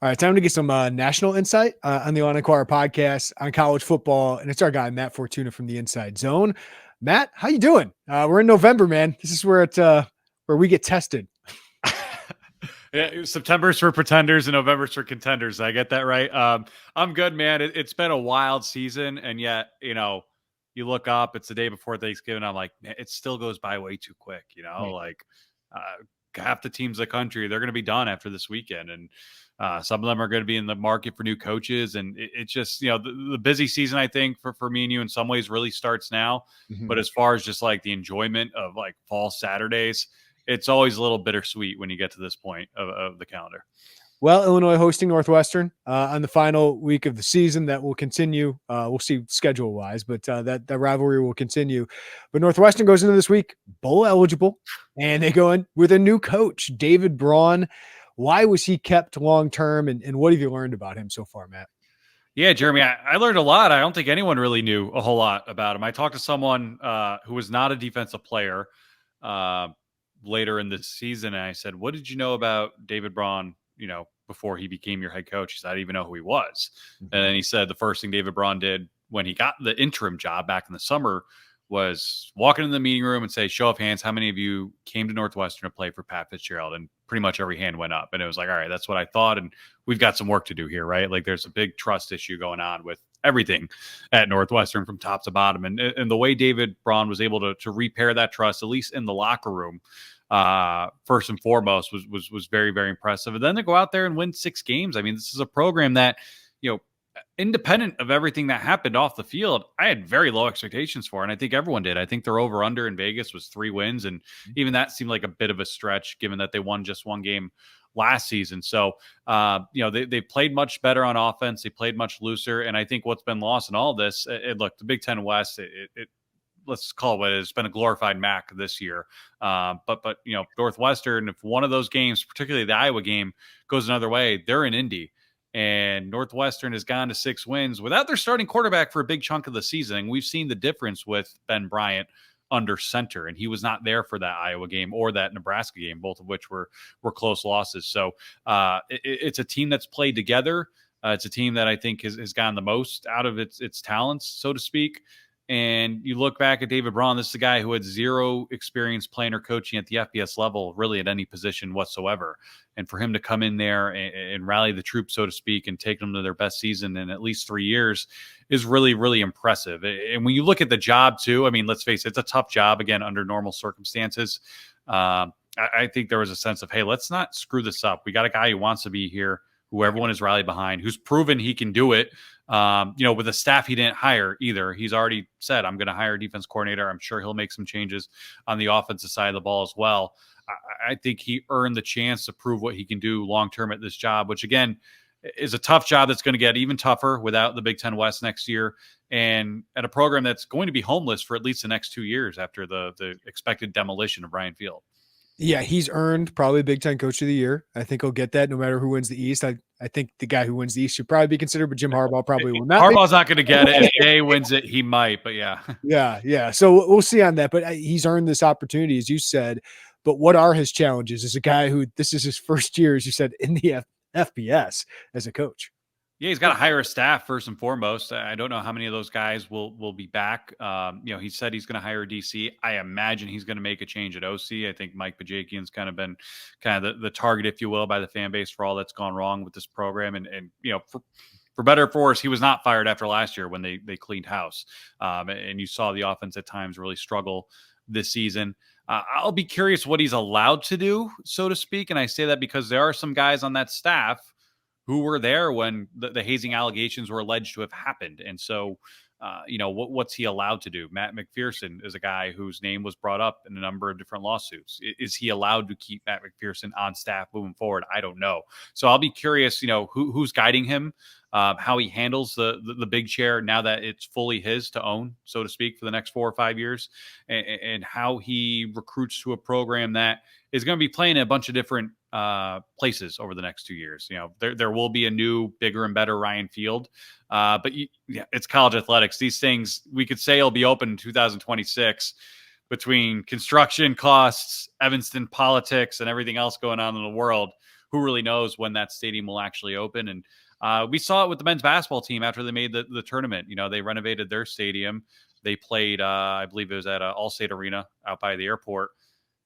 All right, time to get some national insight on the Illini Inquirer Podcast on college football, and it's our guy Matt Fortuna from the Inside Zone. Matt, how you doing? We're in November, man. This is where where we get tested. Yeah, September's for pretenders and November's for contenders. I get that right. I'm good, man. It's been a wild season, and yet, you look up, it's the day before Thanksgiving. I'm like, man, it still goes by way too quick. Half the teams in the country, they're going to be done after this weekend, and some of them are going to be in the market for new coaches. And it's just, the busy season, I think, for me and you in some ways really starts now. Mm-hmm. But as far as just like the enjoyment of like fall Saturdays, it's always a little bittersweet when you get to this point of the calendar. Well, Illinois hosting Northwestern on the final week of the season. That will continue. We'll see schedule-wise, but that rivalry will continue. But Northwestern goes into this week bowl eligible, and they go in with a new coach, David Braun. Why was he kept long-term, and what have you learned about him so far, Matt? Yeah, Jeremy, I learned a lot. I don't think anyone really knew a whole lot about him. I talked to someone who was not a defensive player later in the season, and I said, what did you know about David Braun, before he became your head coach? He said, I didn't even know who he was. Mm-hmm. And then he said the first thing David Braun did when he got the interim job back in the summer was walk into the meeting room and say, show of hands, how many of you came to Northwestern to play for Pat Fitzgerald? And pretty much every hand went up. And it was like, all right, that's what I thought. And we've got some work to do here, right? Like there's a big trust issue going on with everything at Northwestern from top to bottom. And the way David Braun was able to repair that trust, at least in the locker room, first and foremost was very, very impressive. And then to go out there and win 6 games. I mean, this is a program that, independent of everything that happened off the field, I had very low expectations for, and I think everyone did. I think their over under in Vegas was 3 wins. And even that seemed like a bit of a stretch given that they won just 1 game last season. So, they played much better on offense. They played much looser. And I think what's been lost in all this, look, the Big Ten West, let's call it what it is. It's been a glorified MAC this year. But Northwestern, if one of those games, particularly the Iowa game, goes another way, they're in Indy. And Northwestern has gone to 6 wins without their starting quarterback for a big chunk of the season. And we've seen the difference with Ben Bryant under center, and he was not there for that Iowa game or that Nebraska game, both of which were close losses. So it's a team that's played together. It's a team that I think has gotten the most out of its talents, so to speak. And you look back at David Braun, this is a guy who had 0 experience playing or coaching at the FBS level, really at any position whatsoever. And for him to come in there and rally the troops, so to speak, and take them to their best season in at least 3 years is really, really impressive. And when you look at the job too, I mean, let's face it, it's a tough job, again, under normal circumstances. I think there was a sense of, hey, let's not screw this up. We got a guy who wants to be here, who everyone is rallied behind, who's proven he can do it. With a staff he didn't hire either. He's already said, I'm going to hire a defense coordinator. I'm sure he'll make some changes on the offensive side of the ball as well. I think he earned the chance to prove what he can do long-term at this job, which again is a tough job that's going to get even tougher without the Big Ten West next year, and at a program that's going to be homeless for at least the next 2 years after the expected demolition of Ryan Field. Yeah, he's earned probably Big Ten Coach of the Year. I think he'll get that no matter who wins the East. I think the guy who wins the East should probably be considered, but Jim Harbaugh probably will not. Harbaugh's not going to get it. If Jay wins it, he might, but yeah. Yeah. So we'll see on that, but he's earned this opportunity, as you said. But what are his challenges as a guy who this is his first year, as you said, in the FBS as a coach? Yeah, he's got to hire a staff first and foremost. I don't know how many of those guys will be back. He said he's going to hire a DC. I imagine he's going to make a change at OC. I think Mike Bajakian's kind of been the target, if you will, by the fan base for all that's gone wrong with this program. And for better or for worse, he was not fired after last year when they cleaned house. And you saw the offense at times really struggle this season. I'll be curious what he's allowed to do, so to speak. And I say that because there are some guys on that staff who were there when the hazing allegations were alleged to have happened. And so, what's he allowed to do? Matt McPherson is a guy whose name was brought up in a number of different lawsuits. Is he allowed to keep Matt McPherson on staff moving forward? I don't know. So I'll be curious, who's guiding him, how he handles the big chair now that it's fully his to own, so to speak, for the next 4 or 5 years, and how he recruits to a program that is going to be playing in a bunch of different places over the next 2 years. There will be a new, bigger and better Ryan Field, but it's college athletics. These things, we could say it'll be open in 2026 between construction costs, Evanston politics, and everything else going on in the world. who really knows when that stadium will actually open. And we saw it with the men's basketball team after they made the tournament. They renovated their stadium. They played, I believe it was at Allstate Arena out by the airport.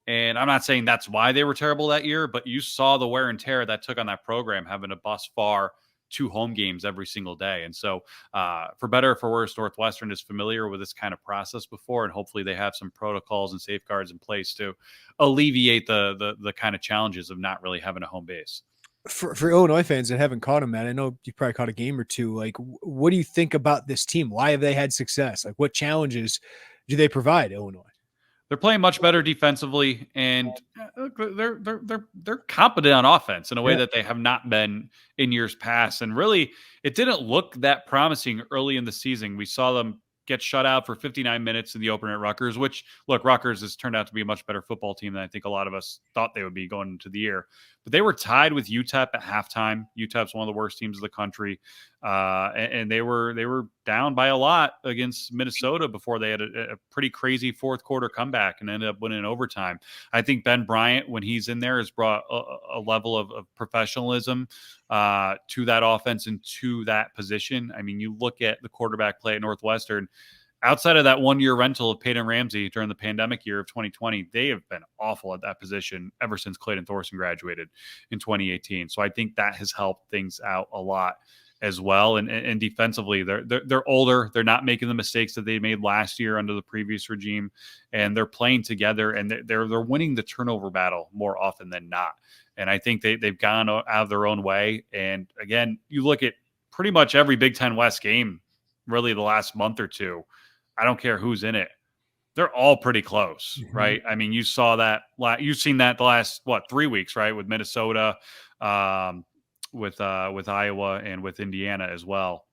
And I'm not saying that's why they were terrible that year, but you saw the wear and tear that took on that program, having to bus far to home games every single day. And so for better or for worse, Northwestern is familiar with this kind of process before, and hopefully they have some protocols and safeguards in place to alleviate the kind of challenges of not really having a home base. For Illinois fans that haven't caught him, man, I know you probably caught a game or two. Like, what do you think about this team? Why have they had success? Like, what challenges do they provide Illinois? They're playing much better defensively, and they're competent on offense in a way that they have not been in years past. And really, it didn't look that promising early in the season. We saw them get shut out for 59 minutes in the opener at Rutgers, which, look, Rutgers has turned out to be a much better football team than I think a lot of us thought they would be going into the year. But they were tied with UTEP at halftime. UTEP's one of the worst teams in the country. And they were down by a lot against Minnesota before they had a pretty crazy fourth quarter comeback and ended up winning in overtime. I think Ben Bryant, when he's in there, has brought a level of professionalism to that offense and to that position. I mean, you look at the quarterback play at Northwestern, outside of that 1-year rental of Peyton Ramsey during the pandemic year of 2020, they have been awful at that position ever since Clayton Thorson graduated in 2018. So I think that has helped things out a lot as well. And defensively, they're older. They're not making the mistakes that they made last year under the previous regime, and they're playing together, and they're winning the turnover battle more often than not. And I think they've gone out of their own way. And again, you look at pretty much every Big Ten West game, really the last month or two, I don't care who's in it, they're all pretty close, right? I mean, you saw that, you've seen that the last, 3 weeks, right? With Minnesota, with Iowa, and with Indiana as well.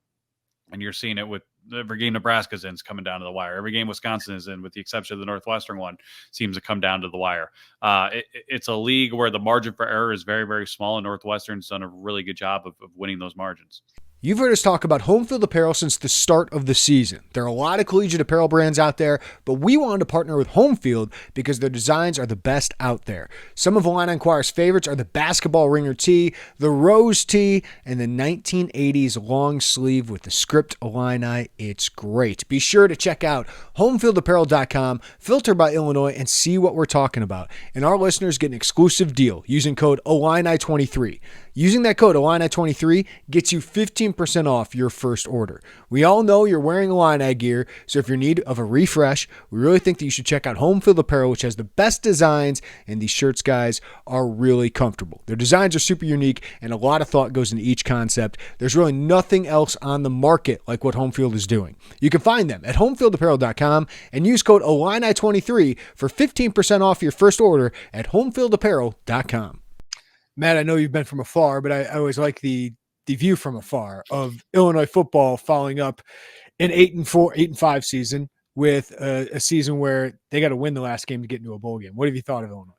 And you're seeing it with every game Nebraska's in is coming down to the wire. Every game Wisconsin is in, with the exception of the Northwestern one, seems to come down to the wire. It's a league where the margin for error is very, very small, and Northwestern's done a really good job of winning those margins. You've heard us talk about HomeField apparel since the start of the season. There are a lot of collegiate apparel brands out there, but we wanted to partner with HomeField because their designs are the best out there. Some of Illini Inquirer's favorites are the basketball ringer tee, the rose tee, and the 1980s long sleeve with the script Illini. It's great. Be sure to check out HomeFieldApparel.com, filter by Illinois, and see what we're talking about. And our listeners get an exclusive deal using code Illini23. Using that code Illini23 gets you 15% off your first order. We all know you're wearing Illini gear, so if you're in need of a refresh, we really think that you should check out HomeField Apparel, which has the best designs, and these shirts, guys, are really comfortable. Their designs are super unique, and a lot of thought goes into each concept. There's really nothing else on the market like what HomeField is doing. You can find them at HomeFieldApparel.com and use code Illini23 for 15% off your first order at HomeFieldApparel.com. Matt, I know you've been from afar, but I always like the view from afar of Illinois football following up an 8-5 season with a season where they got to win the last game to get into a bowl game. What have you thought of Illinois?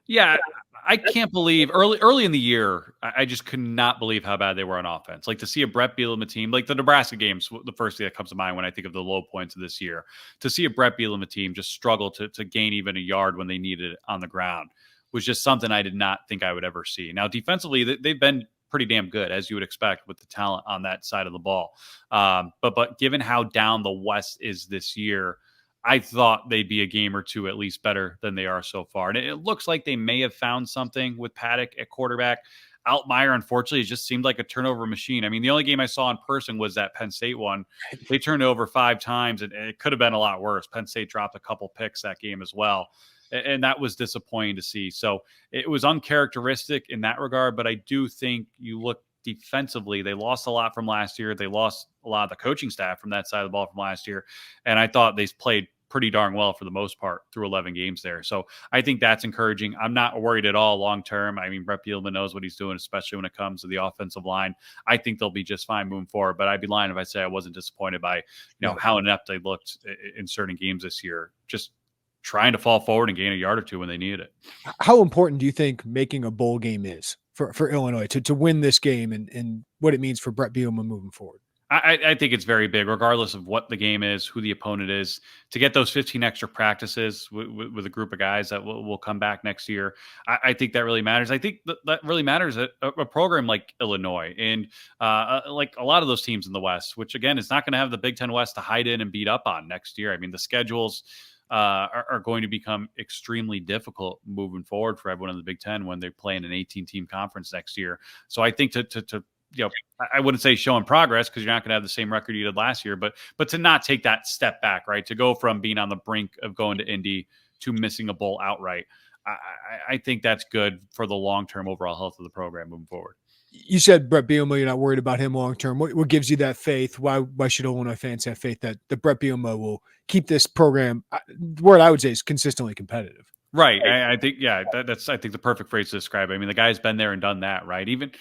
Yeah, I can't believe early in the year, I just could not believe how bad they were on offense. Like, to see a Brett Bielema team, like the Nebraska games, the first thing that comes to mind when I think of the low points of this year, to see a Brett Bielema team just struggle to gain even a yard when they needed it on the ground was just something I did not think I would ever see. Now, defensively, they've been pretty damn good, as you would expect with the talent on that side of the ball. But given how down the West is this year, I thought they'd be a game or two at least better than they are so far. And it looks like they may have found something with Paddock at quarterback. Altmaier, unfortunately, it just seemed like a turnover machine. I mean, the only game I saw in person was that Penn State one. They turned it over 5 times, and it could have been a lot worse. Penn State dropped a couple picks that game as well. And that was disappointing to see. So it was uncharacteristic in that regard, but I do think you look defensively, they lost a lot from last year. They lost a lot of the coaching staff from that side of the ball from last year. And I thought they played pretty darn well for the most part through 11 games there. So I think that's encouraging. I'm not worried at all long-term. I mean, Brett Bielema knows what he's doing, especially when it comes to the offensive line. I think they'll be just fine moving forward, but I'd be lying if I say I wasn't disappointed by, how inept they looked in certain games this year. Just trying to fall forward and gain a yard or two when they needed it. How important do you think making a bowl game is for Illinois to win this game and what it means for Brett Bielema moving forward? I think it's very big, regardless of what the game is, who the opponent is, to get those 15 extra practices with a group of guys that will come back next year. I think that really matters. I think that really matters at a program like Illinois and like a lot of those teams in the West, which again is not going to have the Big Ten West to hide in and beat up on next year. I mean, the schedules are going to become extremely difficult moving forward for everyone in the Big Ten when they're playing an 18-team conference next year. So I think to I wouldn't say showing progress because you're not going to have the same record you did last year, but to not take that step back, right? To go from being on the brink of going to Indy to missing a bowl outright. I think that's good for the long-term overall health of the program moving forward. You said Brett Bielema, you're not worried about him long-term. What gives you that faith? Why should Illinois fans have faith that Brett Bielema will keep this program, the word I would say is consistently competitive? Right. I think, that's, I think the perfect phrase to describe it. I mean, the guy's been there and done that, right? Even,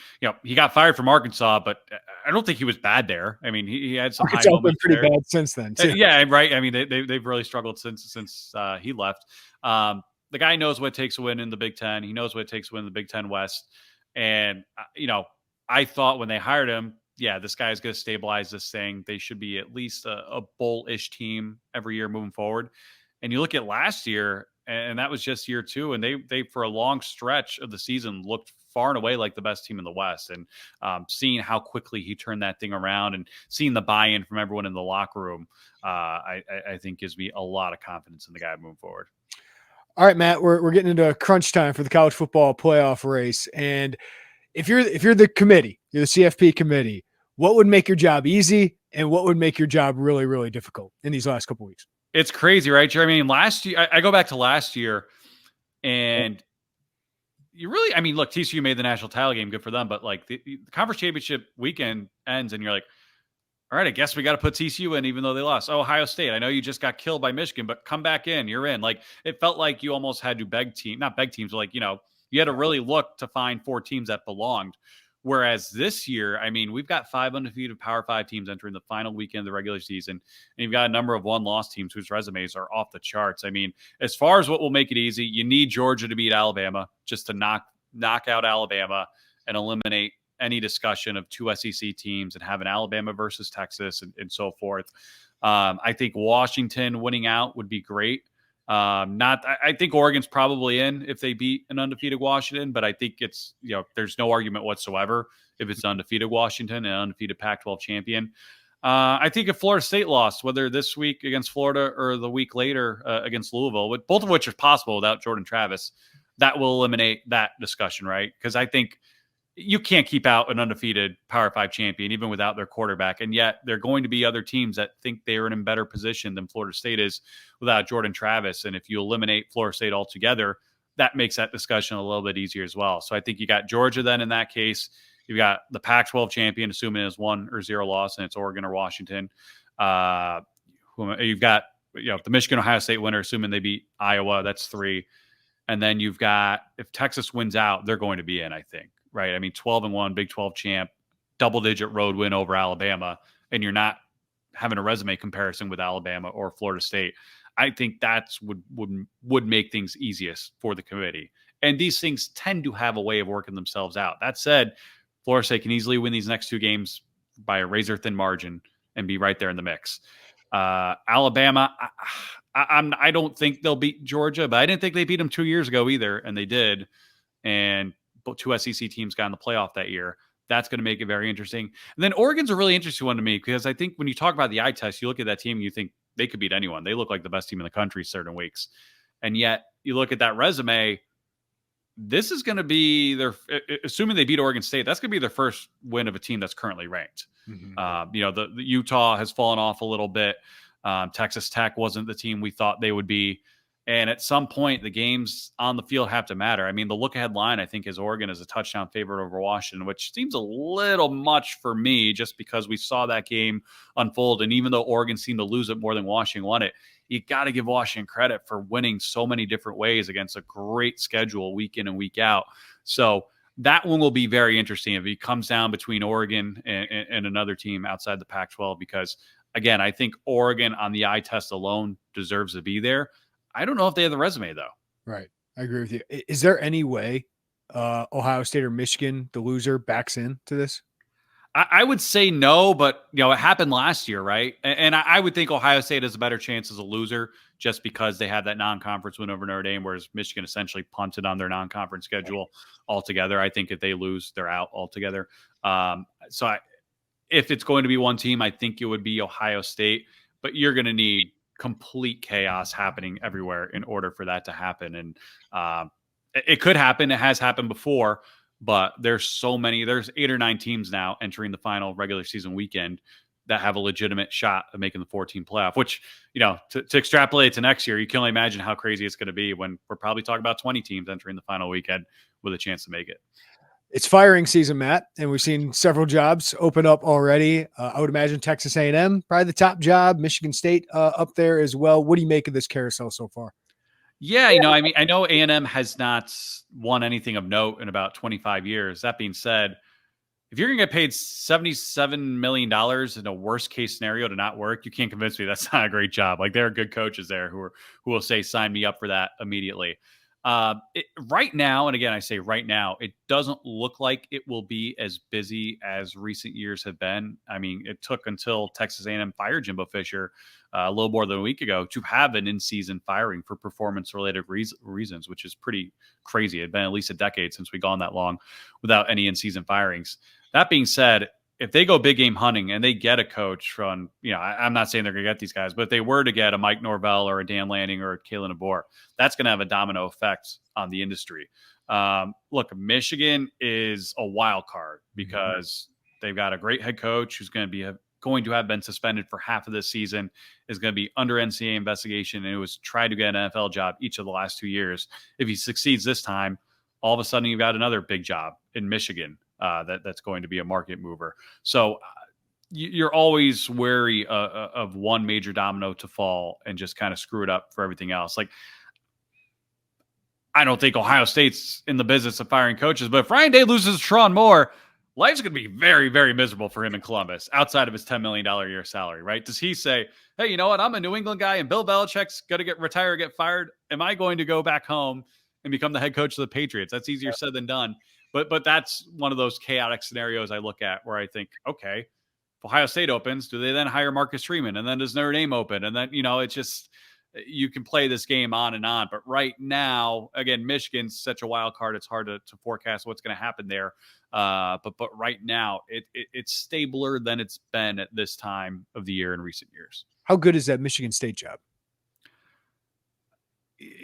he got fired from Arkansas, but I don't think he was bad there. I mean, he had some high moments been pretty there. bad since then. Yeah, right. I mean, they've really struggled since he left. The guy knows what it takes to win in the Big Ten. He knows what it takes to win in the Big Ten West. And, I thought when they hired him, this guy is going to stabilize this thing. They should be at least a bowl-ish team every year moving forward. And you look at last year, and that was just year two, and they for a long stretch of the season looked far and away like the best team in the West. And seeing how quickly he turned that thing around and seeing the buy-in from everyone in the locker room, I think gives me a lot of confidence in the guy moving forward. All right, Matt, we're getting into crunch time for the college football playoff race. And if you're the committee, you're the CFP committee, what would make your job easy and what would make your job really, really difficult in these last couple of weeks? It's crazy, right, Jeremy? I mean, last year, I go back to last year, and you really, I mean, look, TCU made the national title game, good for them, but like the conference championship weekend ends, and you're like, all right, I guess we got to put TCU in, even though they lost. Oh, Ohio State, I know you just got killed by Michigan, but come back in, you're in. Like, it felt like you almost had to not beg teams, but like, you had to really look to find 4 teams that belonged. Whereas this year, I mean, we've got 5 undefeated Power 5 teams entering the final weekend of the regular season, and you've got a number of one-loss teams whose resumes are off the charts. I mean, as far as what will make it easy, you need Georgia to beat Alabama just to knock out Alabama and eliminate any discussion of 2 SEC teams and have an Alabama versus Texas and so forth. I think Washington winning out would be great. I think Oregon's probably in if they beat an undefeated Washington, but I think it's, there's no argument whatsoever if it's undefeated Washington and undefeated Pac-12 champion. I think if Florida State lost, whether this week against Florida or the week later against Louisville, both of which is possible without Jordan Travis, that will eliminate that discussion, right? Because I think you can't keep out an undefeated Power 5 champion, even without their quarterback. And yet there are going to be other teams that think they are in a better position than Florida State is without Jordan Travis. And if you eliminate Florida State altogether, that makes that discussion a little bit easier as well. So I think you got Georgia then in that case. You've got the Pac-12 champion, assuming it's 1 or 0 loss, and it's Oregon or Washington. You've got the Michigan Ohio State winner, assuming they beat Iowa. That's 3. And then you've got, if Texas wins out, they're going to be in, I think. Right. I mean, 12-1, Big 12 champ, double-digit road win over Alabama, and you're not having a resume comparison with Alabama or Florida State. I think that's would make things easiest for the committee. And these things tend to have a way of working themselves out. That said, Florida State can easily win these next 2 games by a razor-thin margin and be right there in the mix. Alabama, I don't think they'll beat Georgia, but I didn't think they beat them 2 years ago either, and they did. And 2 SEC teams got in the playoff that year. That's going to make it very interesting. And then Oregon's a really interesting one to me because I think when you talk about the eye test, you look at that team and you think they could beat anyone. They look like the best team in the country certain weeks. And yet you look at that resume, this is going to be assuming they beat Oregon State, that's going to be their first win of a team that's currently ranked. Mm-hmm. The Utah has fallen off a little bit. Texas Tech wasn't the team we thought they would be. And at some point, the games on the field have to matter. I mean, the look-ahead line, I think, is Oregon as a touchdown favorite over Washington, which seems a little much for me just because we saw that game unfold. And even though Oregon seemed to lose it more than Washington won it, you got to give Washington credit for winning so many different ways against a great schedule week in and week out. So that one will be very interesting if it comes down between Oregon and another team outside the Pac-12 because, again, I think Oregon on the eye test alone deserves to be there. I don't know if they have the resume, though. Right. I agree with you. Is there any way Ohio State or Michigan, the loser, backs into this? I would say no, but it happened last year, right? And I would think Ohio State has a better chance as a loser just because they had that non-conference win over Notre Dame, whereas Michigan essentially punted on their non-conference schedule altogether. I think if they lose, they're out altogether. If it's going to be one team, I think it would be Ohio State, but you're going to need complete chaos happening everywhere in order for that to happen. And it could happen. It has happened before. But there's 8 or 9 teams now entering the final regular season weekend that have a legitimate shot of making the 14 playoff, which, to extrapolate to next year, you can only imagine how crazy it's going to be when we're probably talking about 20 teams entering the final weekend with a chance to make it. It's firing season, Matt, and we've seen several jobs open up already. I would imagine Texas A&M, probably the top job, Michigan State up there as well. What do you make of this carousel so far? Yeah, I know A&M has not won anything of note in about 25 years. That being said, if you're going to get paid $77 million in a worst case scenario to not work, you can't convince me that's not a great job. Like, there are good coaches there who will say, sign me up for that immediately. Right now, and again, I say right now, it doesn't look like it will be as busy as recent years have been. I mean, it took until Texas A&M fired Jimbo Fisher a little more than a week ago to have an in-season firing for performance-related reasons, which is pretty crazy. It had been at least a decade since we've gone that long without any in-season firings. That being said, if they go big game hunting and they get a coach from, I'm not saying they're going to get these guys, but if they were to get a Mike Norvell or a Dan Lanning or a Kalen DeBoer, that's going to have a domino effect on the industry. Look, Michigan is a wild card because they've got a great head coach who's going to have been suspended for half of this season, is going to be under NCAA investigation, and it was tried to get an NFL job each of the last 2 years. If he succeeds this time, all of a sudden you've got another big job in Michigan. That's going to be a market mover. So you're always wary of one major domino to fall and just kind of screw it up for everything else. Like, I don't think Ohio State's in the business of firing coaches, but if Ryan Day loses Tron Moore, life's going to be very, very miserable for him in Columbus outside of his $10 million a year salary, right? Does he say, hey, you know what? I'm a New England guy and Bill Belichick's going to retire, get fired. Am I going to go back home and become the head coach of the Patriots? That's easier said than done. But that's one of those chaotic scenarios I look at where I think, okay, if Ohio State opens, do they then hire Marcus Freeman? And then does Notre Dame open? And then, it's just, you can play this game on and on. But right now, again, Michigan's such a wild card. It's hard to forecast what's going to happen there. But right now, it's stabler than it's been at this time of the year in recent years. How good is that Michigan State job?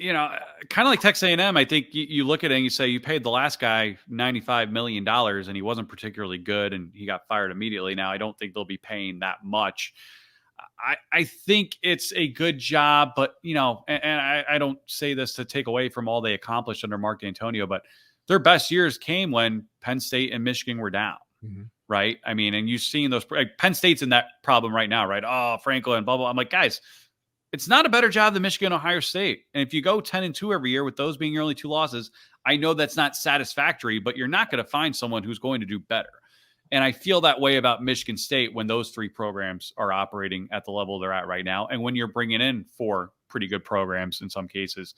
Kind of like Texas A&M, I think you look at it and you say, you paid the last guy $95 million and he wasn't particularly good and he got fired immediately. Now, I don't think they'll be paying that much. I think it's a good job, but, and I don't say this to take away from all they accomplished under Mark D'Antonio, but their best years came when Penn State and Michigan were down, right? I mean, and you've seen those, like, Penn State's in that problem right now, right? Oh, Franklin, blah, blah. I'm like, guys, it's not a better job than Michigan, Ohio State. And if you go 10-2 every year with those being your only 2 losses, I know that's not satisfactory, but you're not going to find someone who's going to do better. And I feel that way about Michigan State when those 3 programs are operating at the level they're at right now. And when you're bringing in 4 pretty good programs in some cases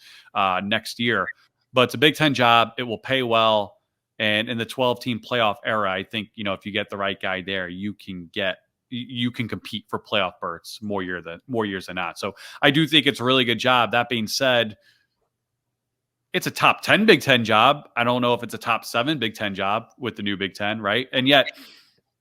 next year. But it's a Big Ten job. It will pay well. And in the 12-team playoff era, I think, if you get the right guy there, you can compete for playoff berths more years than not. So I do think it's a really good job. That being said, it's a top 10 Big Ten job. I don't know if it's a top 7 Big Ten job with the new Big Ten, right? And yet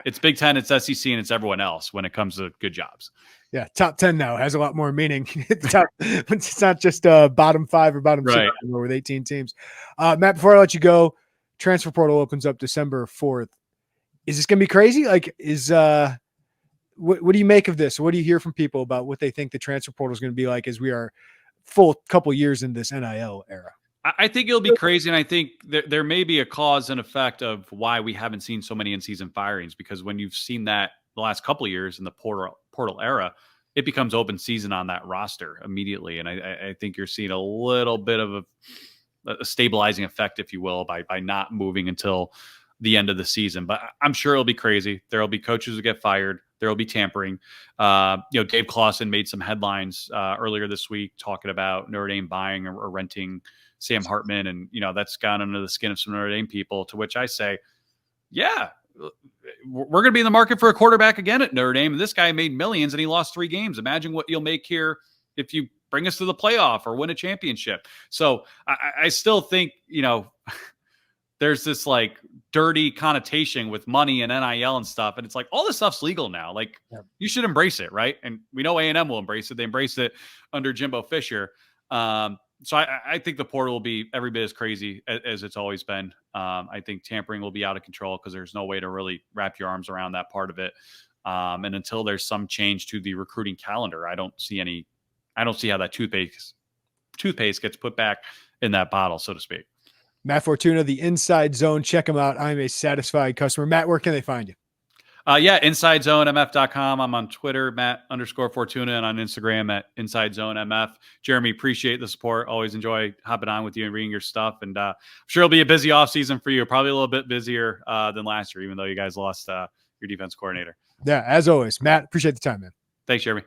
it's Big Ten, it's SEC, and it's everyone else when it comes to good jobs. Yeah, top 10 now has a lot more meaning. It's not just bottom 5 or bottom 6 anymore with 18 teams. Matt, before I let you go, transfer portal opens up December 4th. Is this going to be crazy? Like, what do you make of this? What do you hear from people about what they think the transfer portal is going to be like as we are full couple years in this NIL era? I think it'll be crazy, and I think there may be a cause and effect of why we haven't seen so many in-season firings, because when you've seen that the last couple of years in the portal era, it becomes open season on that roster immediately, and I think you're seeing a little bit of a stabilizing effect, if you will, by not moving until the end of the season. But I'm sure it'll be crazy. There will be coaches who get fired. There will be tampering. Dave Clawson made some headlines earlier this week talking about Notre Dame buying or renting Sam Hartman, and that's gone under the skin of some Notre Dame people, to which I say, yeah, we're going to be in the market for a quarterback again at Notre Dame. And this guy made millions and he lost 3 games. Imagine what you'll make here if you bring us to the playoff or win a championship. So I still think, there's this like dirty connotation with money and NIL and stuff. And it's like, all this stuff's legal now. Like you should embrace it. Right. And we know A&M will embrace it. They embraced it under Jimbo Fisher. So I think the portal will be every bit as crazy as it's always been. I think tampering will be out of control because there's no way to really wrap your arms around that part of it. And until there's some change to the recruiting calendar, I don't see how that toothpaste gets put back in that bottle, so to speak. Matt Fortuna, the Inside Zone. Check him out. I'm a satisfied customer. Matt, where can they find you? InsideZoneMF.com. I'm on Twitter, Matt_Fortuna, and on Instagram at InsideZoneMF. Jeremy, appreciate the support. Always enjoy hopping on with you and reading your stuff. And I'm sure it'll be a busy offseason for you. Probably a little bit busier than last year, even though you guys lost your defense coordinator. Yeah, as always. Matt, appreciate the time, man. Thanks, Jeremy.